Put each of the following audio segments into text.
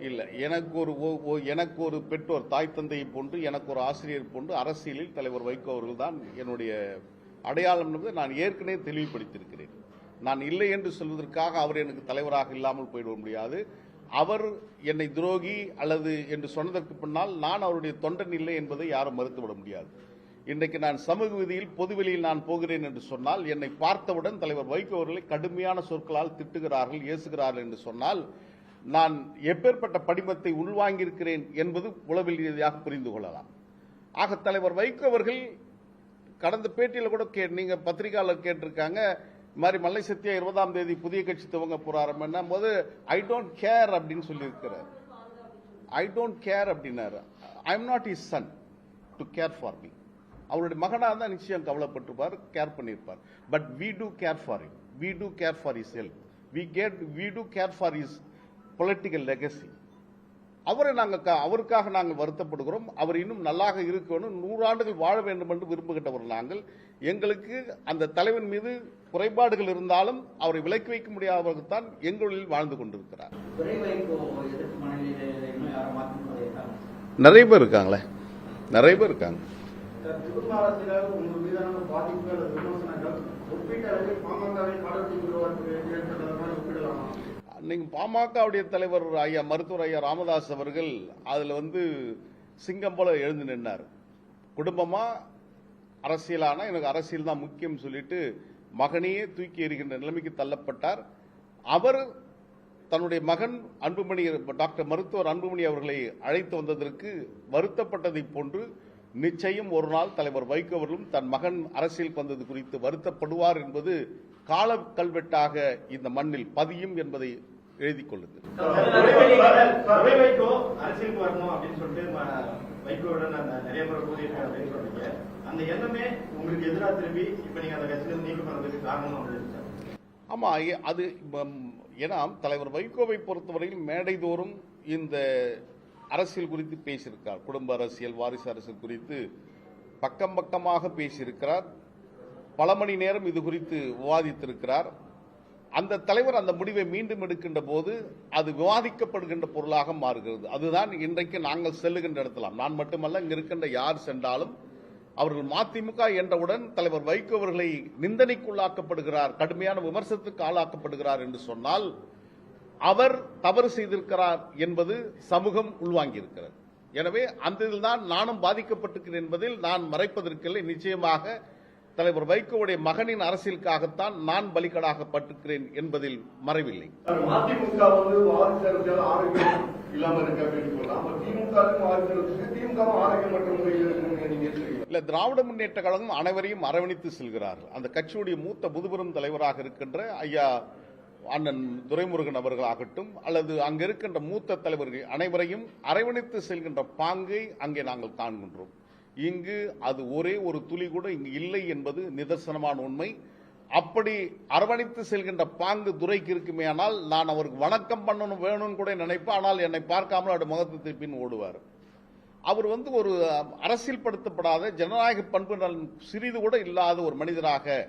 இல்ல எனக்கு ஒரு பெற்றோர் தாய் தந்தையை போன்று எனக்கு ஒரு ஆசிரியர் போன்று அரசியலில் தலைவர் வைகோ அவர்கள் தான் என்னுடைய அடையாளம் என்பதை நான் ஏற்கனவே தெளிவுபடுத்தியிருக்கிறேன். நான் இல்லை என்று சொல்வதற்காக அவர் எனக்கு தலைவராக இல்லாமல் போய்விட முடியாது. அவர் என்னை துரோகி அல்லது என்று சொன்னதற்கு பின்னால் நான் அவருடைய தொண்டன் இல்லை என்பதை யாரும் மறுத்துவிட முடியாது. இன்றைக்கு நான் சமூக விதியில் பொதுவெளியில் நான் போகிறேன் என்று சொன்னால் என்னை பார்த்தவுடன் தலைவர் வைகோ அவர்களை கடுமையான சொற்களால் திட்டுகிறார்கள், ஏசுகிறார்கள் என்று சொன்னால் நான் எப்பேற்பட்ட படிமத்தை உள்வாங்கியிருக்கிறேன் என்பது உளவில் ரீதியாக புரிந்து கொள்ளலாம். ஆக தலைவர் வைகோ அவர்கள் கடந்த பேட்டியில் கூட நீங்க பத்திரிகையாளர் கேட்டிருக்காங்க, இந்த மாதிரி மல்லை சத்யா 20ஆம் தேதி புதிய கட்சி துவங்க போறாருன்னா போது ஐ டோன்ட் கேர் அப்படின்னு சொல்லியிருக்கிறார். ஐ டோன்ட் கேர் அப்படின்னாரு. I am not his son to care for me. அவருடைய மகனாக தான் நிச்சயம் கவலைப்பட்டிருப்பார், கேர் பண்ணியிருப்பார். But we do care for him, we do care for his health, we do care for his political legacy. அவருக்காக நாங்கள் வருத்தப்படுகிறோம். அவர் இன்னும் நல்லாக இருக்கணும், 100 ஆண்டுகள் வாழ வேண்டும் என்று விரும்புகின்றவர் நாங்கள். எங்களுக்கு அந்த தலைவன் மீது குறைபாடுகள் இருந்தாலும் அவரை விலக்கி வைக்க முடியாதவர்கள்தான் எங்களில் வாழ்ந்து கொண்டிருக்கிறார். நிறைய பேர் இருக்காங்களே, நிறைய பேர் இருக்காங்க. நீங்க பாமகவுடைய தலைவர் ஐயா மருத்துவர் ஐயா ராமதாஸ் அவர்கள் அதுல சிங்கம் போல எழுந்து நின்றார். குடும்பமா அரசியலான எனக்கு அரசியல் தான் முக்கியம் சொல்லிட்டு மகனையே தூக்கி எறிகின்ற நிலைமைக்கு தள்ளப்பட்டார். அவர் தன்னுடைய மகன் அன்புமணி டாக்டர் மருத்துவர் அன்புமணி அவர்களை அழைத்து வந்ததற்கு வருத்தப்பட்டதை போன்று நிச்சயம் ஒரு நாள் தலைவர் வைகோ அவர்களும் தன் மகன் அரசியல் வந்தது குறித்து வருத்தப்படுவார் என்பது கால கல்வெட்டாக இந்த மண்ணில் பதியும் என்பதை எழுதிக் கொள்ளுங்கள். ஆமா, அது ஏன்னா தலைவர் வைகோவை பொறுத்தவரையில் மேடைதோறும் இந்த அரசியல் குறித்து பேசியிருக்கிறார். குடும்ப அரசியல், வாரிசு அரசியல் குறித்து பக்கம் பக்கமாக பேசியிருக்கிறார். பல மணி நேரம் இது குறித்து விவாதித்திருக்கிறார். அந்த தலைவர் அந்த முடிவை மீண்டும் எடுக்கின்ற போது அது விவாதிக்கப்படுகின்ற பொருளாக மாறுகிறது. அதுதான் இன்றைக்கு நாங்கள் செல்லுகின்ற இடத்துல, நான் மட்டுமல்ல, இங்க இருக்கின்ற யார் சென்றாலும் அவர்கள் மதிமுக என்றவுடன் தலைவர் வைகோ அவர்களை நிந்தனைக்குள்ளாக்கப்படுகிறார், கடுமையான விமர்சனத்துக்கு ஆளாக்கப்படுகிறார் என்று சொன்னால் அவர் தவறு செய்திருக்கிறார் என்பது சமூகம் உள்வாங்கியிருக்கிறது. எனவே அந்த இதில்தான் நானும் பாதிக்கப்பட்டிருக்கிறேன் என்பதில் நான் மறைப்பதற்கில்லை. நிச்சயமாக தலைவர் வைகோவுடைய மகனின் அரசியலுக்காகத்தான் நான் பலிகடாகப்பட்டிருக்கிறேன் என்பதில் மறைவில்லை. இல்ல, திராவிட முன்னேற்ற கழகம் அனைவரையும் அரவணைத்து செல்கிறார்கள். அந்த கட்சியுடைய மூத்த முதுபெரும் தலைவராக இருக்கின்ற ஐயா அண்ணன் துரைமுருகன் அவர்களாகட்டும் அல்லது அங்க இருக்கின்ற மூத்த தலைவர்கள் அனைவரையும் அரவணைத்து செல்கின்ற பாங்கை அங்கே நாங்கள் காண்கின்றோம். இங்கு அது ஒரே ஒரு துளி கூட இங்கு இல்லை என்பது நிதர்சனமான உண்மை. அப்படி அரவணைத்து செல்கின்ற பாங்கு துரைக்கு இருக்குமே, ஆனால் நான் அவருக்கு வணக்கம் பண்ணணும் வேணும்னு கூட நினைப்பேன். ஆனால் என்னை பார்க்காமல் அவருடைய முகத்தை திருப்பின்னு ஓடுவார். அவர் ஒரு அரசியல் படுத்தப்படாத ஜனநாயக பண்புகள் சிறிது கூட இல்லாத ஒரு மனிதராக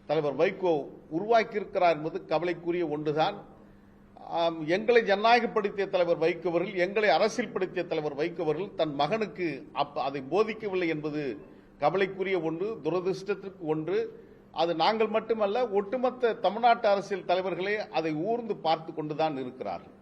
தலைவர் வைகோ உருவாக்கி இருக்கிறார் என்பது கவலைக்குரிய ஒன்றுதான். எங்களை ஜனநாயகப்படுத்திய தலைவர் வைகோ அவர்கள், எங்களை அரசியல்படுத்திய தலைவர் வைகோ அவர்கள் தன் மகனுக்கு அதை போதிக்கவில்லை என்பது கவலைக்குரிய ஒன்று, துரதிருஷ்டத்திற்கு ஒன்று. அது நாங்கள் மட்டுமல்ல, ஒட்டுமொத்த தமிழ்நாட்டு அரசியல் தலைவர்களே அதை ஊர்ந்து பார்த்து கொண்டுதான் இருக்கிறார்கள்.